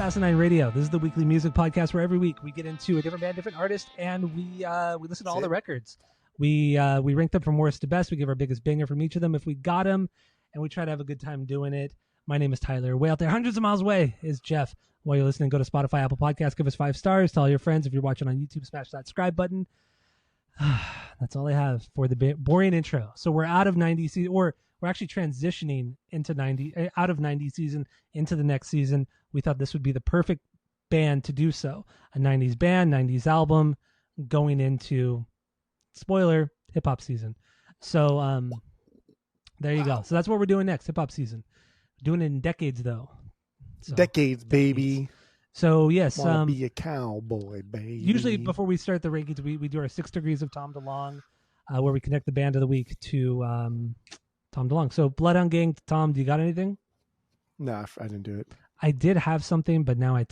Asinine Radio. This is the weekly music podcast where every week we get into a different band, different artist, and we listen to all the records. We rank them from worst to best. We give our biggest banger from each of them if we got them, and we try to have a good time doing it. My name is Tyler. Way out there, hundreds of miles away, is Jeff. While you're listening, go to Spotify, Apple Podcasts, give us 5 stars. Tell all your friends. If you're watching on YouTube, smash that subscribe button. That's all I have for the boring intro. So we're out of 90s season, or we're actually transitioning into out of 90s season into the next season. We thought this would be the perfect band to do so. A 90s band, 90s album, going into, spoiler, hip-hop season. So there you go. So that's what we're doing next, hip-hop season. Doing it in decades, though. So, decades, baby. So, yes. Wanna be a cowboy, baby. Usually before we start the rankings, we do our 6 degrees of Tom DeLonge, where we connect the band of the week to Tom DeLonge. So, Bloodhound Gang, Tom, do you got anything? No, I didn't do it. I did have something, but now I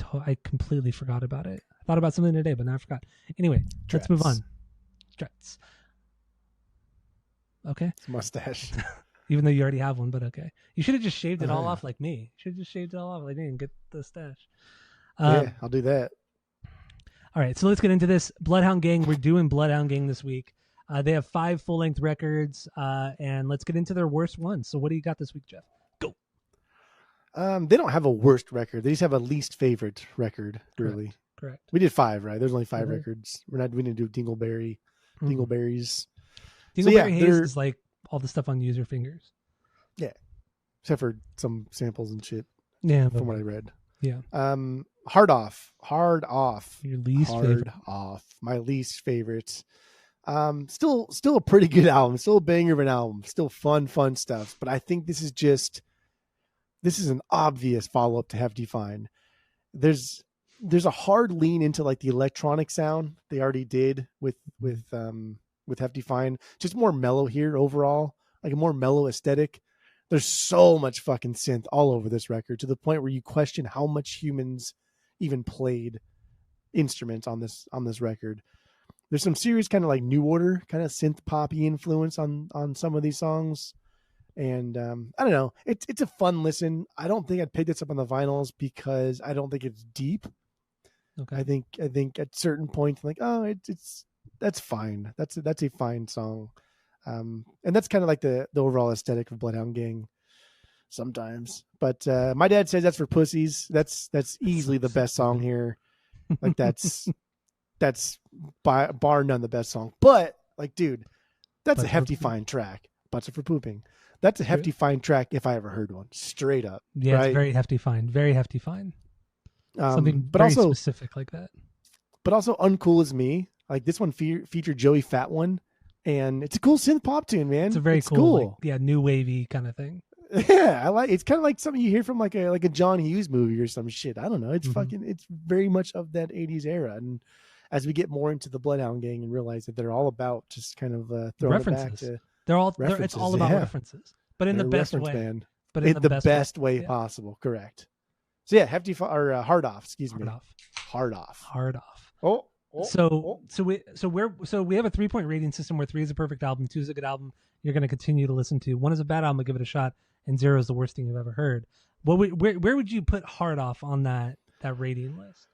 completely forgot about it. I thought about something today, but now I forgot. Anyway, let's move on. Struts. Okay. It's mustache. Even though you already have one, but okay. You should have just shaved it all off like me. You should have just shaved it all off like me and get the stash. Yeah, I'll do that. All right, so let's get into this. Bloodhound Gang. We're doing Bloodhound Gang this week. They have 5 full-length records, and let's get into their worst ones. So what do you got this week, Jeff? Go. They don't have a worst record. They just have a least favorite record, really. Correct. We did 5, right? There's only 5 records. We didn't do Dingleberries. Dingleberry Haze is like all the stuff on Use Your Fingers. Yeah. Except for some samples and shit. Yeah. From what I read. Yeah. Hard Off. Your least favorite. Hard Off. My least favorite. Still a pretty good album. Still a banger of an album. Still fun stuff. But I think this is an obvious follow-up to Hefty Fine. There's a hard lean into like the electronic sound they already did with Hefty Fine. Just more mellow here overall, like a more mellow aesthetic. There's so much fucking synth all over this record to the point where you question how much humans even played instruments on this record. There's some serious kind of like New Order kind of synth poppy influence on some of these songs. And I don't know. It's a fun listen. I don't think I'd pick this up on the vinyls because I don't think it's deep. Okay. I think at certain points, like, oh, that's fine. That's a fine song. And that's kind of like the overall aesthetic of Bloodhound Gang sometimes. But my dad says that's for pussies. That's easily the best song here. Like that's bar none the best song. But like, dude, that's a Hefty Fine track. Butts are for pooping. That's a Hefty Fine track if I ever heard one. Straight up. Yeah, right? It's very Hefty Fine. Very Hefty Fine. Something but very also specific like that. But also Uncool As Me. Like this one featured Joey Fat One. And it's a cool synth pop tune, man. It's a very cool. Like, new wavy kind of thing. Yeah, I like. It's kind of like something you hear from like a John Hughes movie or some shit. I don't know. It's it's very much of that 80s era. And as we get more into the Bloodhound Gang and realize that they're all about just kind of throwing references. It back to it's all about references, but in the best way. Band. But in the best way possible. Correct. So yeah, Hard Off. Excuse me. Hard Off. So we have a 3-point rating system where 3 is a perfect album, 2 is a good album you're going to continue to listen to, 1 is a bad album, give it a shot, and 0 is the worst thing you've ever heard. Where would you put Hard Off on that rating list?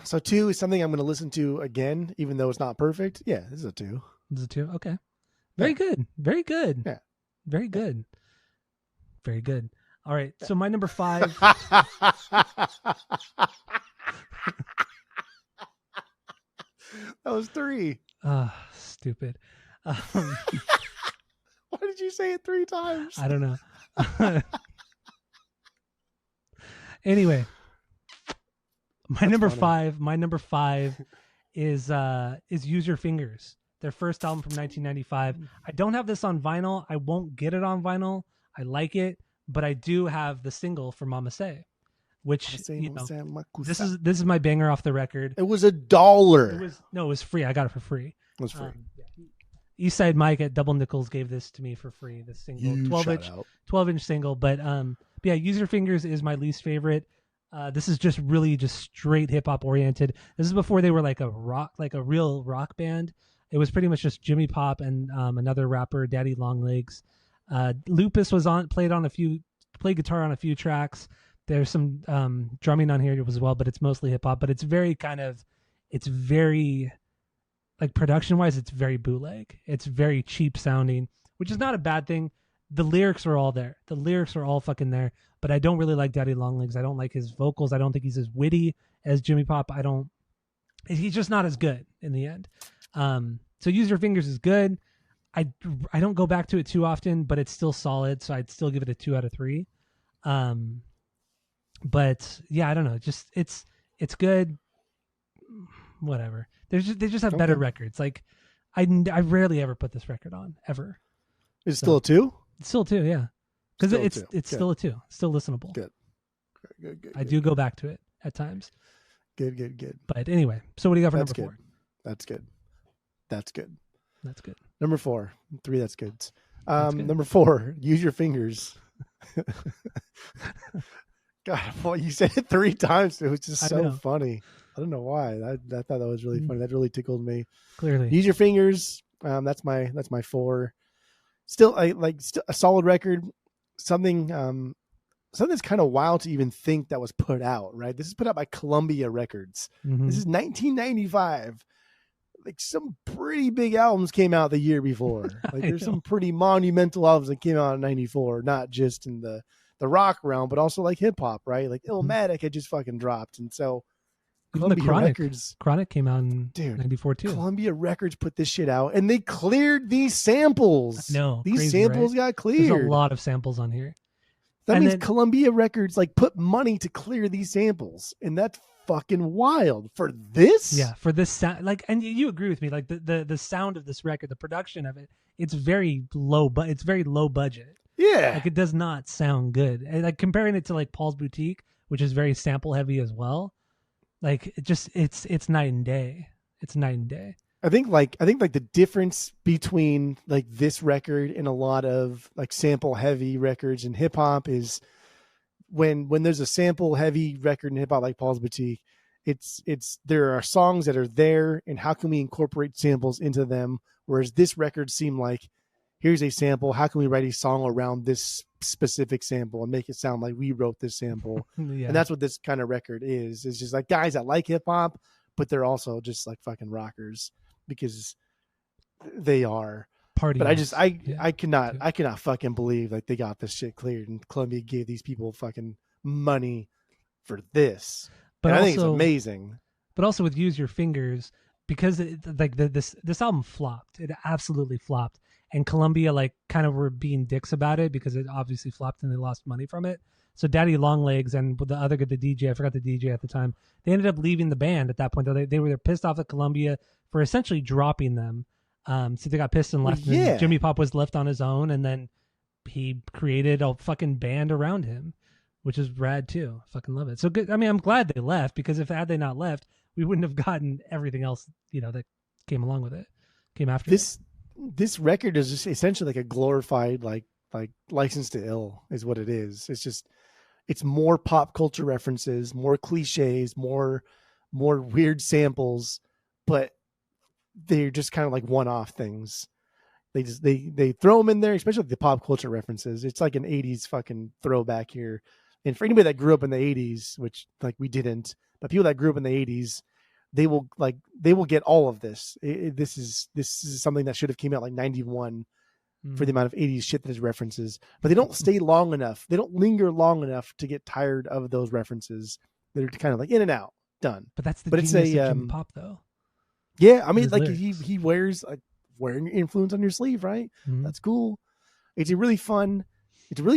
So 2 is something I'm going to listen to again, even though it's not perfect. Yeah, this is a 2. This is a 2. Okay, very good. Yeah, very good. Very good. All right, so my number 5. That was 3. Stupid. Why did you say it 3 times? I don't know. Anyway, my number 5 is Use Your Fingers, their first album from 1995. I don't have this on vinyl. I won't get it on vinyl. I like it, but I do have the single for Mama Say, which this is my banger off the record. It was $1. It was free. I got it for free. It was free. Eastside Mike at Double Nickels gave this to me for free. This single, 12-inch single. But yeah, Use Your Fingers is my least favorite. This is just straight hip hop oriented. This is before they were like a real rock band. It was pretty much just Jimmy Pop and another rapper, Daddy Longlegs. Lupus played guitar on a few tracks. There's some drumming on here as well, but it's mostly hip hop. But it's very like production wise, it's very bootleg. It's very cheap sounding, which is not a bad thing. The lyrics are all there. The lyrics are all fucking there. But I don't really like Daddy Longlegs. I don't like his vocals. I don't think he's as witty as Jimmy Pop. He's just not as good in the end. So Use Your Fingers is good. I don't go back to it too often, but it's still solid. So I'd still give it a 2 out of 3. But yeah, I don't know. Just it's good. Whatever. They just have better records. Like I rarely ever put this record on ever. It's still a 2? It's still a 2, yeah. Because it's still a 2. It's still listenable. Good. I do go back to it at times. Good. But anyway, so what do you got for number 4? That's good. That's good. Number 4. 3, that's good. Number 4, Use Your Fingers. God, well, you said it 3 times. It was just so funny. I don't know why. I thought that was really funny. That really tickled me. Clearly. Use Your Fingers. That's my 4. Still a solid record. Something that's kind of wild to even think that was put out, right? This is put out by Columbia Records. Mm-hmm. This is 1995. Like some pretty big albums came out the year before. Like there's some pretty monumental albums that came out in 94, not just in the rock realm, but also like hip hop, right? Like Illmatic had just fucking dropped. And so Columbia Records. Chronic came out in 94 too. Columbia Records put this shit out and they cleared these samples. No, these crazy, samples right? got cleared. There's a lot of samples on here. That means Columbia Records like put money to clear these samples, and that's fucking wild for this. Yeah, for this sound. Like, and you agree with me? Like the sound of this record, the production of it, it's very low, but it's very low budget. Yeah, like it does not sound good. And like comparing it to like Paul's Boutique, which is very sample heavy as well. Like it's night and day. It's night and day. I think the difference between like this record and a lot of like sample heavy records in hip hop is when there's a sample heavy record in hip hop like Paul's Boutique, it's there are songs that are there and how can we incorporate samples into them? Whereas this record seemed like here's a sample, how can we write a song around this specific sample and make it sound like we wrote this sample? Yeah. And that's what this kind of record is. It's just like guys that like hip hop, but they're also just like fucking rockers. Because they are party, but I cannot fucking believe like they got this shit cleared and Columbia gave these people fucking money for this. But I think it's amazing. But also with Use Your Fingers, because this album flopped. It absolutely flopped, and Columbia like kind of were being dicks about it because it obviously flopped and they lost money from it. So Daddy Longlegs and the other guy, the DJ, I forgot the DJ at the time, they ended up leaving the band at that point. They were pissed off at Columbia for essentially dropping them. So they got pissed and left. Yeah. And Jimmy Pop was left on his own, and then he created a fucking band around him, which is rad too. Fucking love it. So good. I mean, I'm glad they left because had they not left, we wouldn't have gotten everything else, that came along with it. Came after this. This record is just essentially like a glorified like License to Ill is what it is. It's more pop culture references, more cliches, more weird samples, but they're just kind of like one-off things. They throw them in there, especially the pop culture references. It's like an 80s fucking throwback here. And for anybody that grew up in the 80s, which like we didn't, but people that grew up in the 80s, they will get all of this. This is something that should have came out like 91 for the amount of 80s shit that is references, but they don't stay long enough. They don't linger long enough to get tired of those references. They're kind of like in and out, done. But that's the genius of Jimmy Pop though. Yeah. I mean, like he wears like wearing your influence on your sleeve, right? Mm-hmm. That's cool. It's a really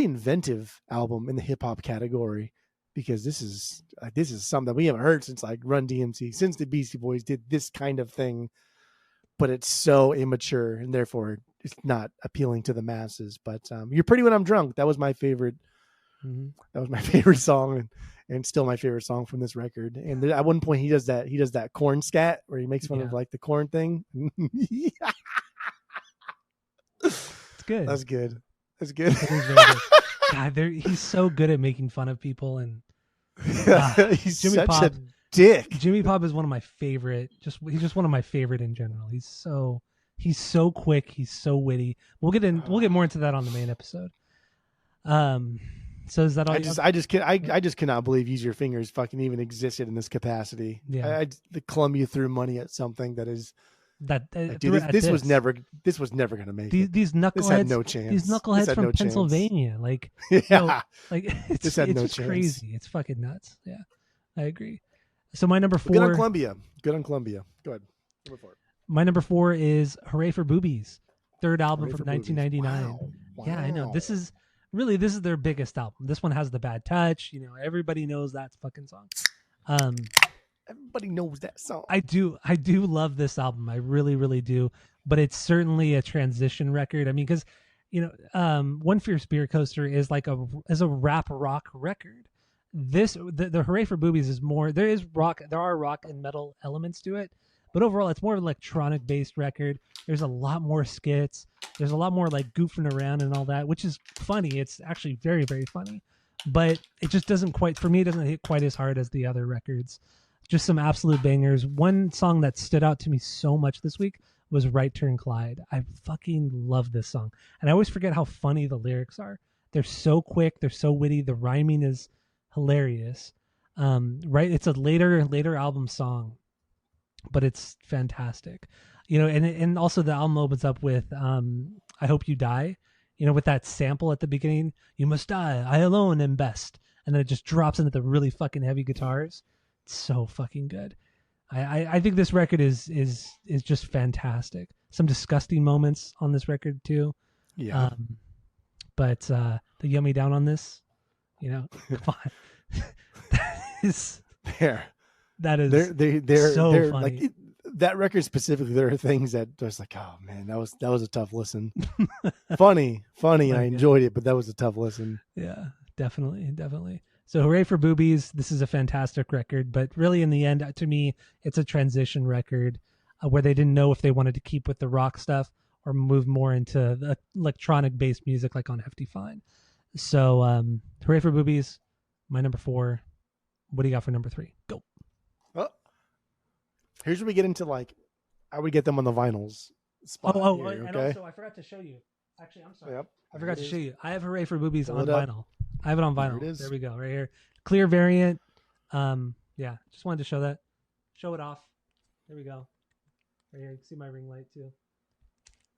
inventive album in the hip hop category because this is something that we haven't heard since like Run DMC, since the Beastie Boys did this kind of thing, but it's so immature and therefore it's not appealing to the masses. But You're Pretty When I'm Drunk. That was my favorite. Mm-hmm. That was my favorite song and still my favorite song from this record. And at one point he does that corn scat where he makes fun of like the corn thing. It's good. That's good. That's good. God, he's so good at making fun of people, and he's Jimmy such Pop, a dick. Jimmy Pop is one of my favorite. He's just one of my favorite in general. He's so quick. He's so witty. We'll get more into that on the main episode. So is that all? I just cannot believe Use Your Fingers fucking even existed in this capacity. Yeah. The Columbia threw money at something that is That like, dude, this was never going to make it. These knuckleheads. This had no chance. These knuckleheads from Pennsylvania, like yeah, like it's this had it's no just chance. crazy. It's fucking nuts. Yeah, I agree. So my number 4. Good on Columbia. Good on Columbia. Go ahead. Number 4. My number 4 is Hooray for Boobies, third album Hooray from for 1999. Wow. Yeah, I know. This is their biggest album. This one has The Bad Touch. You know, everybody knows that fucking song. Everybody knows that song. I do love this album. I really, really do. But it's certainly a transition record. I mean, because One Fierce Beer Coaster is like a rap rock record. The Hooray for Boobies is more. There are rock and metal elements to it, but overall, it's more of an electronic based record. There's a lot more skits. There's a lot more like goofing around and all that, which is funny. It's actually very, very funny, but it just doesn't quite, for me, it doesn't hit quite as hard as the other records. Just some absolute bangers. One song that stood out to me so much this week was Right Turn Clyde. I fucking love this song. And I always forget how funny the lyrics are. They're so quick. They're so witty. The rhyming is hilarious. Right. It's a later album song, but it's fantastic. And also the album opens up with I Hope You Die, with that sample at the beginning. You must die. I alone am best. And then it just drops into the really fucking heavy guitars. It's so fucking good. I think this record is just fantastic. Some disgusting moments on this record too. Yeah. But the Yummy Down on this, come on. That is they're so funny. like that record specifically. There are things that just like, oh man, that was a tough listen. funny. I enjoyed it, but that was a tough listen. Yeah, definitely. So Hooray for Boobies. This is a fantastic record, but really in the end, to me, it's a transition record where they didn't know if they wanted to keep with the rock stuff or move more into the electronic based music like on Hefty Fine. So Hooray for Boobies, my number 4. What do you got for number 3? Go. Well, here's where we get into like I would get them on the vinyls spot. And okay? also I forgot to show you. Actually, I'm sorry. Yep. I forgot to show you. I have Hooray for Boobies Pull on it up. vinyl. I have it on vinyl. There it is. There we go, right here. Clear variant. Yeah, just wanted to show that. Show it off. There we go. Right here. You can see my ring light too.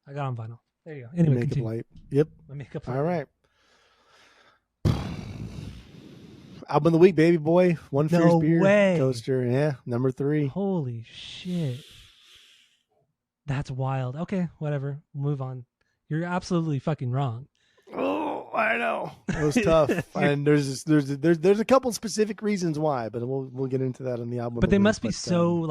I got on vinyl. There you go. Anyway, Makeup continue. light. Yep. My makeup light. All right. Album of the week, baby boy. One Fierce No Beer way. Coaster. Yeah, number 3. Holy shit. That's wild. Okay, whatever. We'll move on. You're absolutely fucking wrong. Oh, I know. It was tough, and there's a couple specific reasons why, but we'll get into that on the album. But they must be so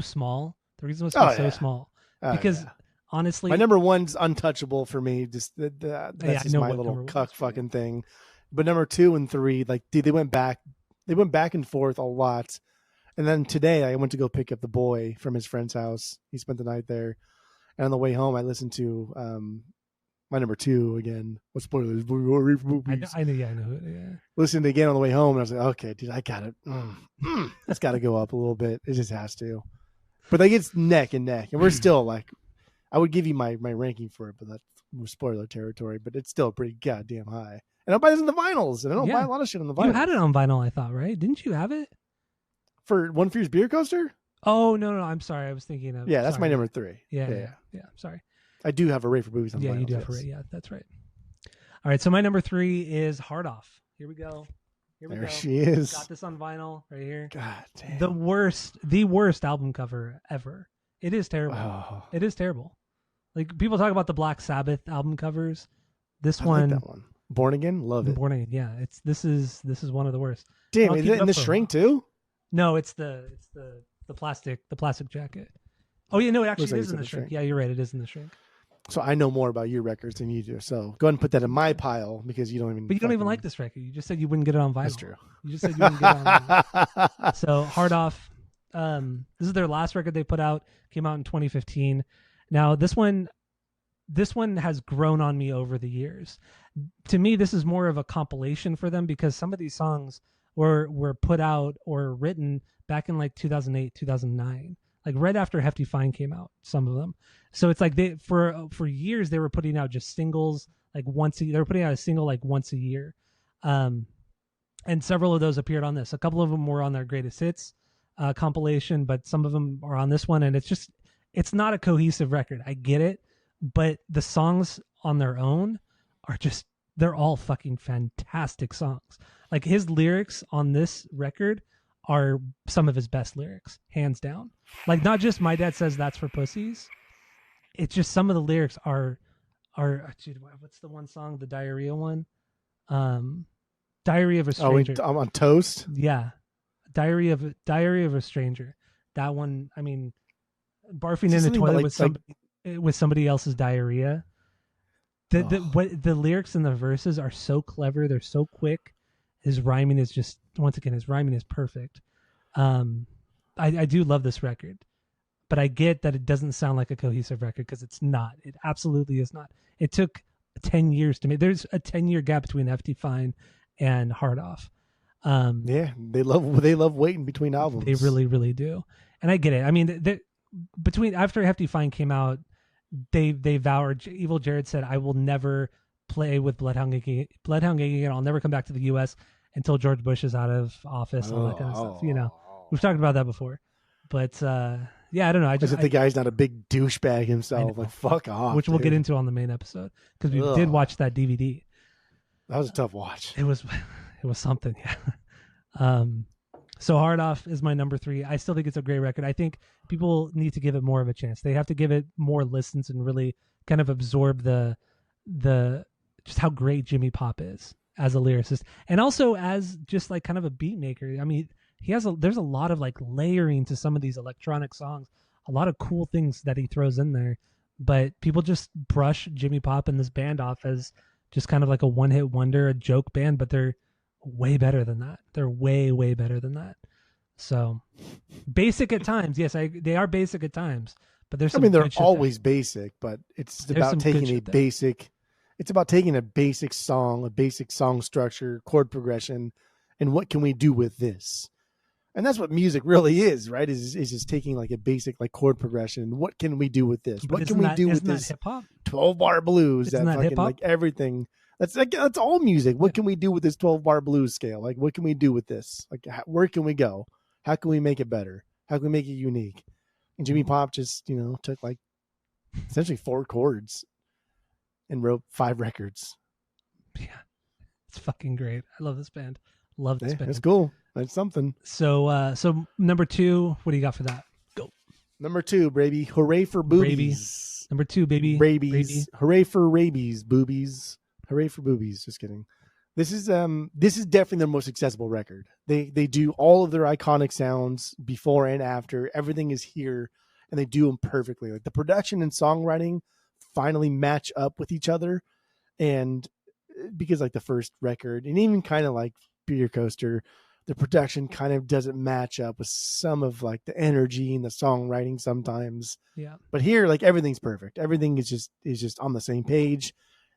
small. The reason must be so small because honestly, my number 1's untouchable for me. Just that's just my little cuck fucking thing. But number 2 and 3, like, dude, they went back and forth a lot. And then today I went to go pick up the boy from his friend's house. He spent the night there, and on the way home I listened to my number 2 again. What spoilers? I know. Yeah. Listened again on the way home, and I was like, okay, dude, I got it. It's got to go up a little bit. It just has to. But like it's neck and neck, and we're still like, I would give you my ranking for it, but that's spoiler territory. But it's still pretty goddamn high. And I buy this in the vinyls, and I don't buy a lot of shit on the vinyls. You had it on vinyl, I thought, right? Didn't you have it for One Fierce Beer Coaster? Oh no, I'm sorry. I was thinking of. Yeah, that's my number 3. Yeah. I'm sorry. I do have Hooray for Boobies on vinyl. Yeah, you do have Hooray. Yeah, that's right. All right, so my number 3 is Hard Off. Here we go. There she is. Got this on vinyl right here. God damn. The worst album cover ever. It is terrible. Oh. It is terrible. Like people talk about the Black Sabbath album covers. This I one, like that one. Born Again, love it. Born Again, yeah. This is one of the worst. Damn, is it in the shrink too? No, it's the plastic jacket. Oh yeah, no, it actually is in the shrink. Yeah, you're right. It is in the shrink. So I know more about your records than you do. So go ahead and put that in my pile because you don't even. But you don't even like this record. You just said you wouldn't get it on vinyl. That's true. You just said you wouldn't get it on vinyl. So Hard Off. This is their last record they put out. Came out in 2015. Now this one has grown on me over the years. To me, this is more of a compilation for them because some of these songs were put out or written back in like 2008, 2009. Like right after Hefty Fine came out, some of them. So it's like they for years they were putting out just singles like once a year. They were putting out a single like once a year. And several of those appeared on this. A couple of them were on their greatest hits compilation, but some of them are on this one. And it's not a cohesive record. I get it, but the songs on their own are just, they're all fucking fantastic songs. Like his lyrics on this record are some of his best lyrics, hands down. Like not just "My Dad Says That's for Pussies." It's just some of the lyrics are dude, what's the one song, the diarrhea one? Diary of a Stranger. I'm on Toast. Yeah, Diary of a Stranger. That one. I mean, barfing in the toilet with somebody else's diarrhea. The lyrics in the verses are so clever. They're so quick. His rhyming is just, once again, his rhyming is perfect. I do love this record, but I get that it doesn't sound like a cohesive record because it's not. It absolutely is not. It took 10 years to make. There's a 10-year gap between Hefty Fine and Hard Off. Yeah, they love waiting between albums. They really, really do. And I get it. I mean, after Hefty Fine came out, they vowed. Evil Jared said, "I will never play with Bloodhound Gang again. I'll never come back to the U.S. until George Bush is out of office." All that kind of stuff. You know, we've talked about that before. But yeah, I don't know. I just the guy's not a big douchebag himself. Like fuck off, which we'll get into on the main episode because we did watch that DVD. That was a tough watch. It was something. Yeah. So Hard Off is my number 3. I still think it's a great record. I think people need to give it more of a chance. They have to give it more listens and really kind of absorb the just how great Jimmy Pop is as a lyricist and also as just like kind of a beat maker. I mean, there's a lot of like layering to some of these electronic songs, a lot of cool things that he throws in there, but people just brush Jimmy Pop and this band off as just kind of like a one-hit wonder, a joke band, but they're way better than that. They're way, way better than that. So basic at times. Yes, they are basic at times, but there's some they're always basic, but it's about taking a basic, it's about taking a basic song structure, chord progression, and what can we do with this? And that's what music really is, right? Is just taking like a basic like chord progression. What can we do with this? What can we do with this? Hip-hop? 12-bar blues, Isn't that fucking hip-hop? like everything. That's all music. What can we do with this 12-bar blues scale? Like, what can we do with this? Like, where can we go? How can we make it better? How can we make it unique? And Jimmy Pop just, took like essentially 4 chords and wrote 5 records. Yeah, it's fucking great. I love this band. Love this band. That's cool. That's something. So, number 2, what do you got for that? Go. Number 2, baby. Hooray for boobies. Number 2, baby. Rabies. Hooray for rabies, boobies. Hooray for boobies. Just kidding. This is definitely their most accessible record. They do all of their iconic sounds before and after. Everything is here, and they do them perfectly. Like the production and songwriting finally match up with each other, and because like the first record and even kind of like Beer Coaster, the production kind of doesn't match up with some of like the energy and the songwriting sometimes. Yeah. But here, like everything's perfect. Everything is just on the same page.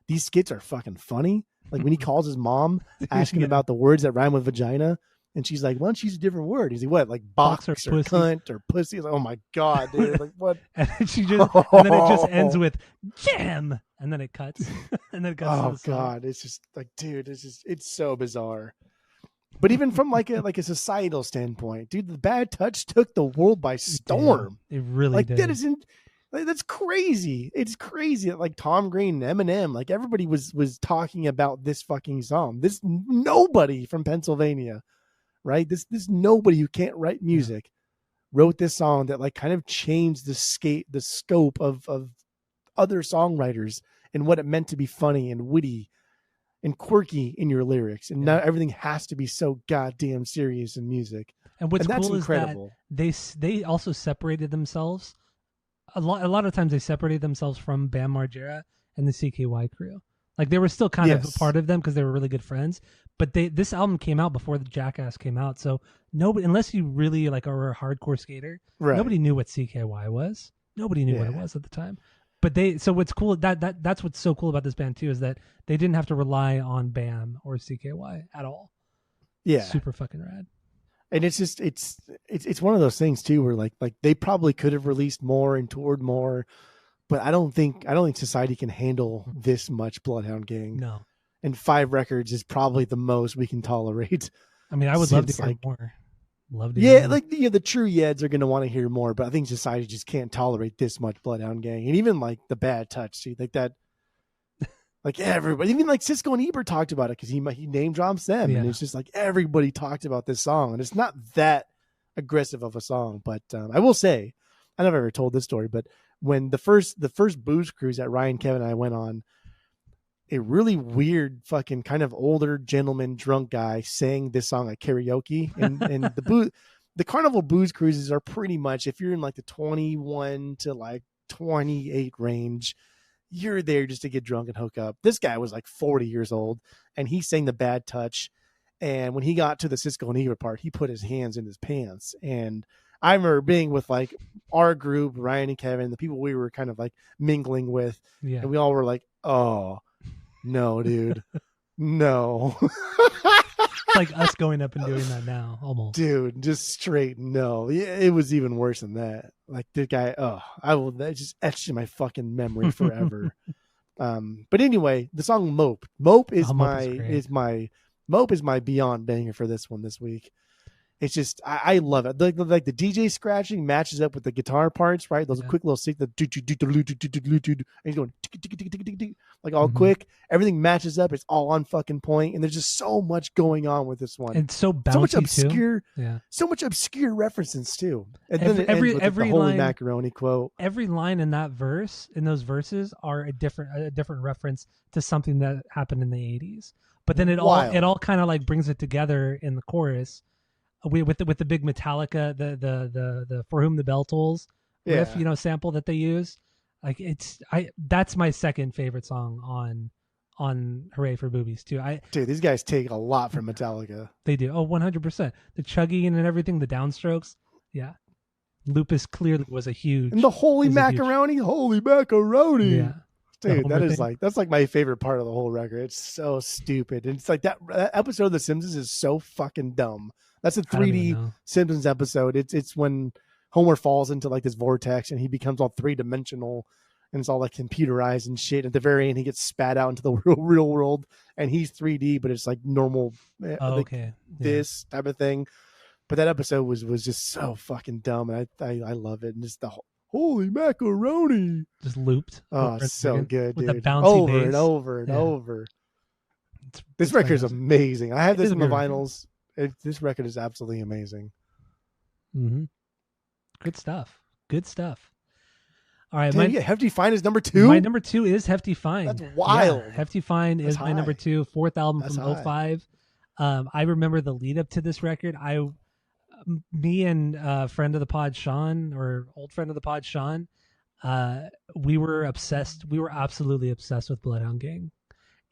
These skits are fucking funny. Like when he calls his mom asking about the words that rhyme with vagina, and she's like, "Why don't you use a different word?" He's like, "What? Like box or cunt or pussy?" He's like, "Oh my god, dude! Like what?" and then it just ends with jam, and then it cuts, and then it cuts. Oh god, it's just like, dude, it's so bizarre. But even from like a societal standpoint, dude, the Bad Touch took the world by storm. It really did. That's crazy. It's crazy that like Tom Green and Eminem, like everybody was talking about this fucking song. This nobody from Pennsylvania, right? This nobody who can't write music wrote this song that like kind of changed the scope of other songwriters and what it meant to be funny and witty and quirky in your lyrics. And now everything has to be so goddamn serious in music. And what's that's cool incredible. Is that they also separated themselves. A lot of times they separated themselves from Bam Margera and the CKY crew. Like they were still kind of a part of them because they were really good friends. But this album came out before the Jackass came out, so nobody, unless you really like are a hardcore skater, nobody knew what CKY was. Nobody knew what it was at the time. But so what's cool that's what's so cool about this band too is that they didn't have to rely on Bam or CKY at all. Yeah, super fucking rad. And it's just it's one of those things too where like they probably could have released more and toured more, but I don't think society can handle this much Bloodhound Gang. No. and 5 records is probably the most we can tolerate. I mean, I would love to hear more. Love to hear more. Like the true Yeds are going to want to hear more, but I think society just can't tolerate this much Bloodhound Gang, and even like the Bad Touch, see, like that. Like everybody, even like Sisqo and Ebert talked about it because he name drops them, and it's just like everybody talked about this song, and it's not that aggressive of a song. But I will say, I never ever told this story, but when the first booze cruise that Ryan, Kevin, and I went on, a really weird fucking kind of older gentleman drunk guy sang this song at karaoke, and the Carnival booze cruises are pretty much, if you're in like the 21 to like 28 range, you're there just to get drunk and hook up. This guy was like 40 years old, and he sang the Bad Touch. And when he got to the Sisqo and Ebert part, he put his hands in his pants. And I remember being with like our group, Ryan and Kevin, the people we were kind of like mingling with. Yeah. And we all were like, oh, no, dude. No. It's like us going up and doing that now, almost. Dude, just straight no. It was even worse than that. Like the guy, that just etched in my fucking memory forever. But anyway, the song Mope. Mope is Mope is my beyond banger for this one this week. It's just I love it. Like the DJ scratching matches up with the guitar parts, right? Those quick little sync, and he's going like all quick. Everything matches up. It's all on fucking point, and there's just so much going on with this one. And so bouncy, so much obscure, too. So much obscure references too. And then every the holy line, macaroni quote. Every line in that verse, in those verses, are a different reference to something that happened in the 80s. But then it all kind of like brings it together in the chorus. With the big Metallica, the For Whom the Bell Tolls riff, sample that they use. Like that's my second favorite song on Hooray for Boobies too. Dude, these guys take a lot from Metallica. They do. Oh, 100%. The chugging and everything, the downstrokes. Yeah. Lupus clearly was a huge. And the holy macaroni. Yeah. Dude, that's like my favorite part of the whole record. It's so stupid. And it's like that episode of The Simpsons is so fucking dumb. That's a 3D Simpsons episode. It's when Homer falls into like this vortex and he becomes all 3-dimensional and it's all like computerized and shit. At the very end, he gets spat out into the real world and he's 3D, but it's like normal, this type of thing. But that episode was just so fucking dumb, and I love it. And just the holy macaroni just looped. Oh, so good, dude. With the bouncy over bass. and over and over. This record is amazing. I have this in the vinyls. This record is absolutely amazing. Mm-hmm. Good stuff. All right, Hefty Fine is number 2. My number 2 is Hefty Fine. That's wild. Yeah, Hefty Fine is my number 2, fourth album from 2005. I remember the lead up to this record. Me and friend of the pod, Sean, or old friend of the pod, Sean, we were obsessed. We were absolutely obsessed with Bloodhound Gang,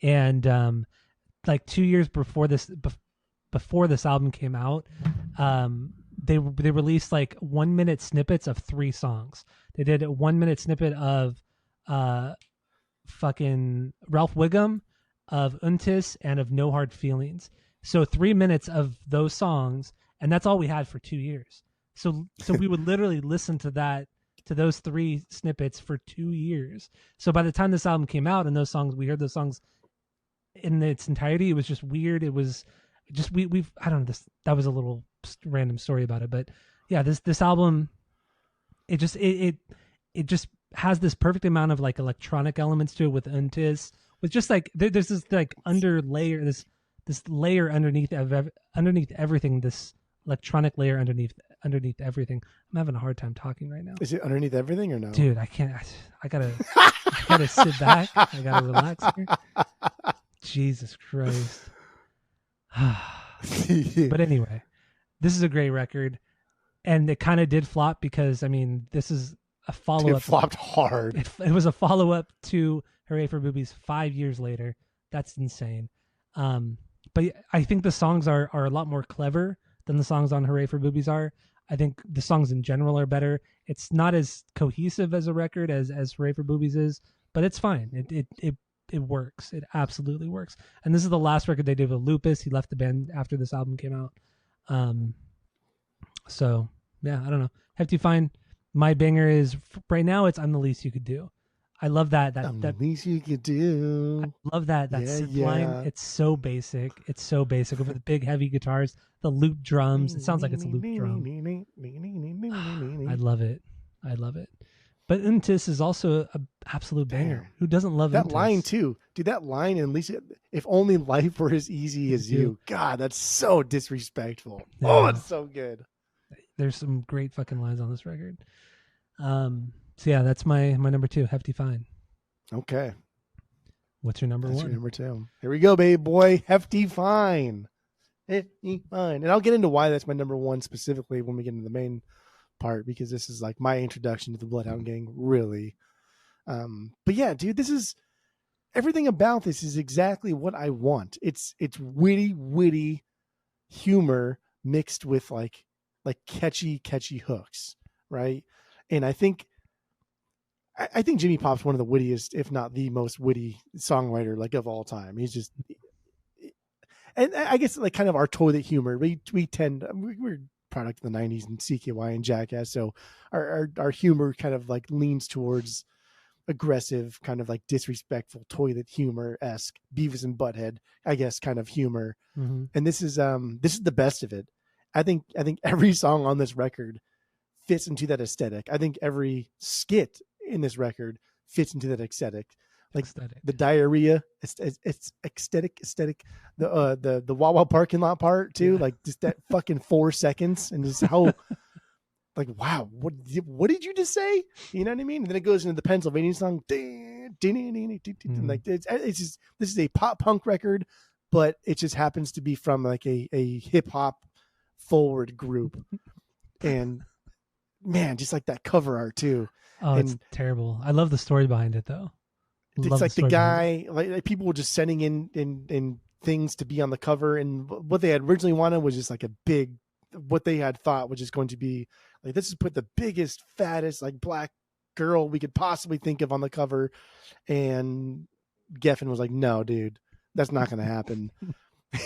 and like 2 years before this album came out, they released like 1 minute snippets of 3 songs. They did a 1 minute snippet of fucking Ralph Wiggum, of Untis, and of No Hard Feelings. So 3 minutes of those songs, and that's all we had for 2 years. So we would literally listen to those 3 snippets for 2 years. So by the time this album came out and we heard those songs in its entirety, it was just weird. It was just I don't know, that was a little random story about it, but yeah, this album, it just has this perfect amount of like electronic elements to it with Untis, with just like there's this like underlayer, this layer underneath everything, this electronic layer underneath everything. I'm having a hard time talking right now. Is it underneath everything or no? Dude, I can't. I gotta sit back. I gotta relax here. Jesus Christ. But anyway, this is a great record, and it kind of did flop because this is a follow-up. It flopped hard. It was a follow-up to Hooray for Boobies 5 years later. That's insane. But I think the songs are a lot more clever than the songs on Hooray for Boobies are. I think the songs in general are better. It's not as cohesive as a record as Hooray for Boobies is, but it's fine. It works. It absolutely works. And this is the last record they did with Lupus. He left the band after this album came out. So yeah, I don't know. Hefty Fine. My banger is right now. It's I'm the Least You Could Do. I love that The least you could do. love that Yeah, synth line. yeah. It's so basic. It's so basic over the big heavy guitars, the loop drums. It sounds like it's a loop drum. I love it. I love it. But Untis is also an absolute banger. Damn. Who doesn't love That Untis? line too, dude. That line, and Lisa, if only life were as easy as you. God, that's so disrespectful. Yeah. Oh, it's so good. There's some great fucking lines on this record. So yeah, that's my number 2, Hefty Fine. Okay. What's your number That's 1? your number 2. Here we go, baby boy. Hefty Fine. Hefty Fine. And I'll get into why that's my number 1 specifically when we get into the main part, because this is like my introduction to the Bloodhound Gang, really. But yeah, dude, this is everything about this is exactly what I want. It's witty humor mixed with like catchy hooks, right? And I think Jimmy Pop's one of the wittiest, if not the most witty songwriter like of all time. He's just, and I guess like kind of our toilet humor. We're product of the 90s and CKY and Jackass, so our humor kind of like leans towards aggressive, kind of like disrespectful toilet humor-esque Beavis and Butthead, I guess, kind of humor. Mm-hmm. And this is the best of it. I think every song on this record fits into that aesthetic. I think every skit in this record fits into that aesthetic. Like the diarrhea, it's aesthetic. The Wawa parking lot part too, yeah. Like just that fucking 4 seconds, and just how like, wow, what did you just say? You know what I mean? And then it goes into the Pennsylvania song, like it's just, this is a pop punk record, but it just happens to be from like a hip hop forward group, and man, just like that cover art too. Oh, it's terrible. I love the story behind it though. It's like the guy, like people were just sending in things to be on the cover, and what they had originally wanted was just like a big, what they had thought was just going to be like, this is put the biggest, fattest, like black girl we could possibly think of on the cover, and Geffen was like, no, dude, that's not going to happen.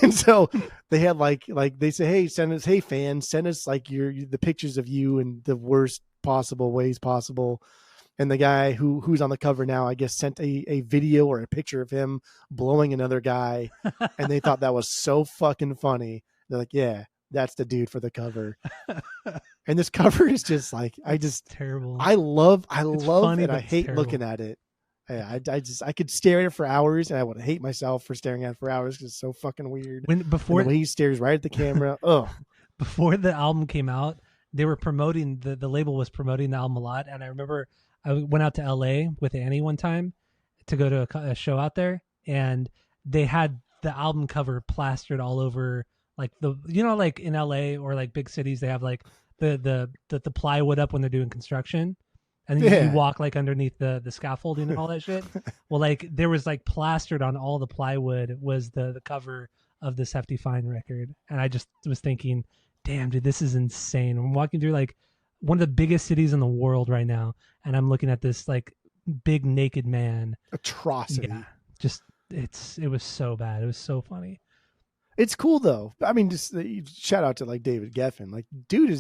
And so they had like they say, hey fans, send us like the pictures of you in the worst possible ways possible. And the guy who's on the cover now, I guess, sent a video or a picture of him blowing another guy, and they thought that was so fucking funny. They're like, yeah, that's the dude for the cover. And this cover is just like, terrible. I love it. I hate looking at it. I could stare at it for hours, and I would hate myself for staring at it for hours because it's so fucking weird. Before the way he stares right at the camera. Oh, before the album came out, they were promoting the label was promoting the album a lot, and I remember I went out to LA with Annie one time to go to a show out there, and they had the album cover plastered all over, like like in LA or like big cities, they have like the plywood up when they're doing construction. And then you walk like underneath the scaffolding and all that shit. Well, like there was like plastered on all the plywood was the cover of this Hefty Fine record. And I just was thinking, damn, dude, this is insane. I'm walking through like one of the biggest cities in the world right now, and I'm looking at this like big naked man. Atrocity. Yeah, just it was so bad. It was so funny. It's cool though. I mean, just shout out to like David Geffen. Like, dude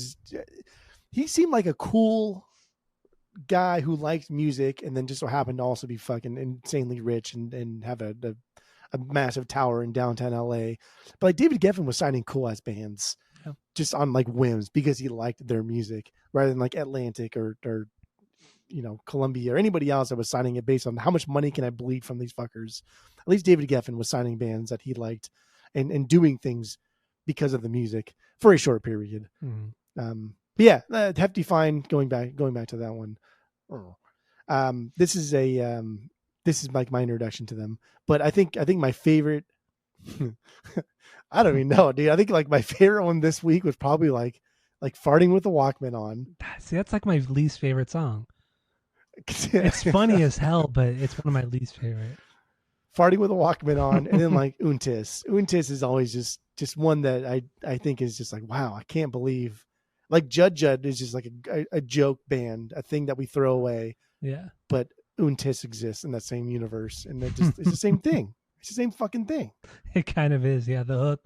he seemed like a cool guy who liked music, and then just so happened to also be fucking insanely rich and have a massive tower in downtown LA. But like David Geffen was signing cool ass bands just on like whims because he liked their music, rather than like Atlantic or Columbia or anybody else that was signing it based on how much money can I bleed from these fuckers. At least David Geffen was signing bands that he liked and doing things because of the music for a short period. But yeah, Hefty Fine, going back to that one. This is like my introduction to them. But I think my favorite I don't even know, dude. I think like my favorite one this week was probably like Farting with the Walkman On. See, that's like my least favorite song. It's funny as hell, but it's one of my least favorite. Farting with a Walkman On, and then like Untis. Untis is always just one that I think is just like, wow, I can't believe. Like Judd is just like a joke band, a thing that we throw away. Yeah. But Untis exists in that same universe, and it's the same thing. It's the same fucking thing. It kind of is, yeah. The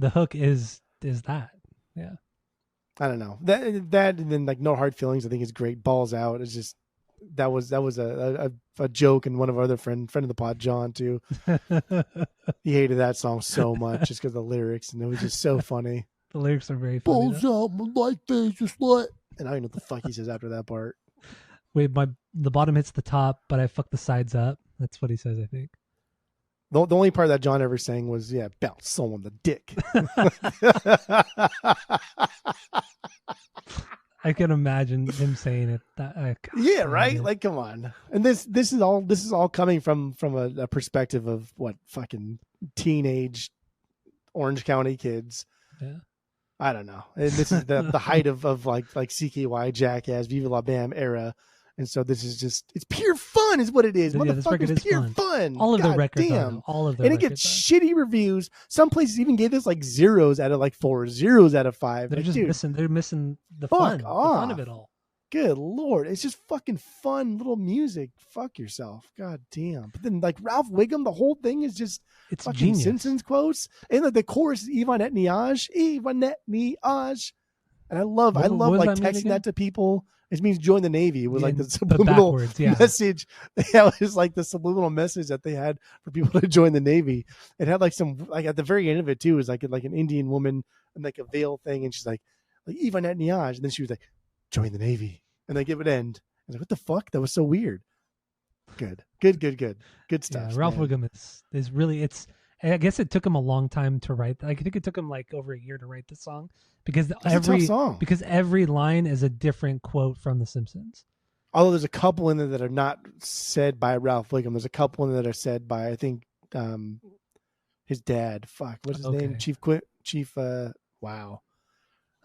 hook is that, yeah. I don't know that, and then like No Hard Feelings, I think is great. Balls Out is just that was a joke, and one of our other friend of the pod, John, too. He hated that song so much just because of the lyrics, and it was just so funny. The lyrics are very funny. Balls out my life face just like, and I don't know what the fuck he says after that part. Wait, the bottom hits the top, but I fuck the sides up. That's what he says, I think. The only part that John ever sang was, bounce someone the dick. I can imagine him saying it. Right? Like, come on. And this is all coming from a perspective of what fucking teenage Orange County kids. Yeah. I don't know. And this is the height of like CKY, Jackass, Viva La Bam era. And so this is just, it's pure fun is what it is. Motherfucker, it's pure fun. All of God the records damn. All of the and it gets shitty reviews. Some places even gave this like 0s out of like 4, 0s out of 5. They're like, just missing. They're missing the fun. The fun of it all. Good Lord. It's just fucking fun little music. Fuck yourself. God damn. But then like Ralph Wiggum, the whole thing is just it's fucking genius. Simpsons quotes. And like the chorus is Yvonne Niage. And I love like texting that to people. It means join the Navy. It was like the subliminal message. Yeah, it was like the subliminal message that they had for people to join the Navy. It had like some, like at the very end of it too, it was like an Indian woman and like a veil thing. And she's like Yvonne Niage. And then she was like, join the Navy. And they give it end. I was like, what the fuck? That was so weird. Good stuff. Yeah, Ralph Wiggum is really, I guess it took him a long time to write. I think it took him like over a year to write the song because every line is a different quote from The Simpsons. Although there's a couple in there that are not said by Ralph Wiggum. There's a couple in there that are said by, I think, his dad. Fuck, what's his name? Chief. Wow.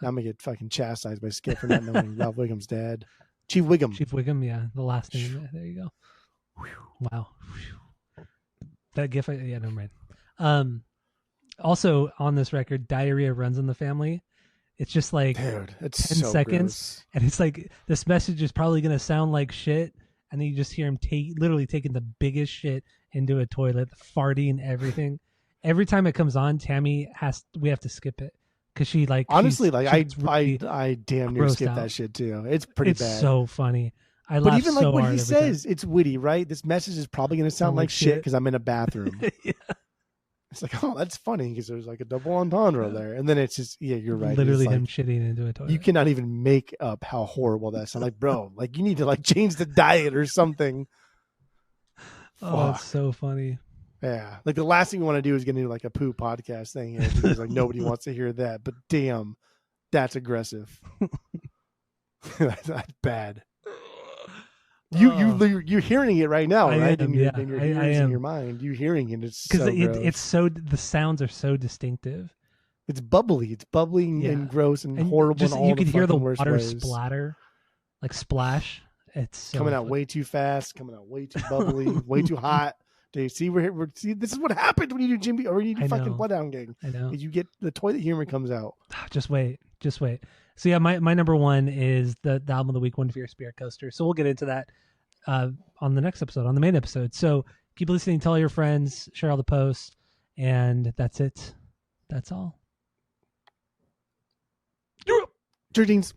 Now I'm gonna get fucking chastised by Skip for not knowing Ralph Wiggum's dad. Chief Wiggum. Chief Wiggum, yeah, the last name. There you go. Wow. That gif, never mind. Also on this record, diarrhea runs in the family. It's just like, dude, it's 10 so seconds, gross. And it's like this message is probably gonna sound like shit, and then you just hear him literally taking the biggest shit into a toilet, farting, everything. Every time it comes on, we have to skip it. Cause she like honestly I damn near skip that shit too. It's pretty bad. It's so funny. But even like what he says, it's witty, right? This message is probably going to sound like shit because I'm in a bathroom. Yeah. It's like, oh, that's funny because there's like a double entendre there, and then it's just, you're right. Literally him shitting into a toilet. You cannot even make up how horrible that sounds. Like, bro, like you need to like change the diet or something. Oh, it's so funny. Yeah, like the last thing you want to do is get into like a poo podcast thing here because like nobody wants to hear that. But damn, that's aggressive. That's bad. You're hearing it right now, right? In your ears, in your mind, you're hearing it. It's because it's so the sounds are so distinctive. It's bubbly. It's bubbly and gross and horrible. Just, in all you could hear the water ways. splatter, like splash. It's so coming out way too fast, coming out way too bubbly, way too hot. Do you see see this is what happens when you do Jimmy or you do fucking Bloodhound Gang. I know. You get the toilet humor comes out. Just wait. So yeah, my number one is the album of the week, One Fear Spirit Coaster. So we'll get into that on the next episode, on the main episode. So keep listening, tell all your friends, share all the posts, and that's it. That's all. Greetings.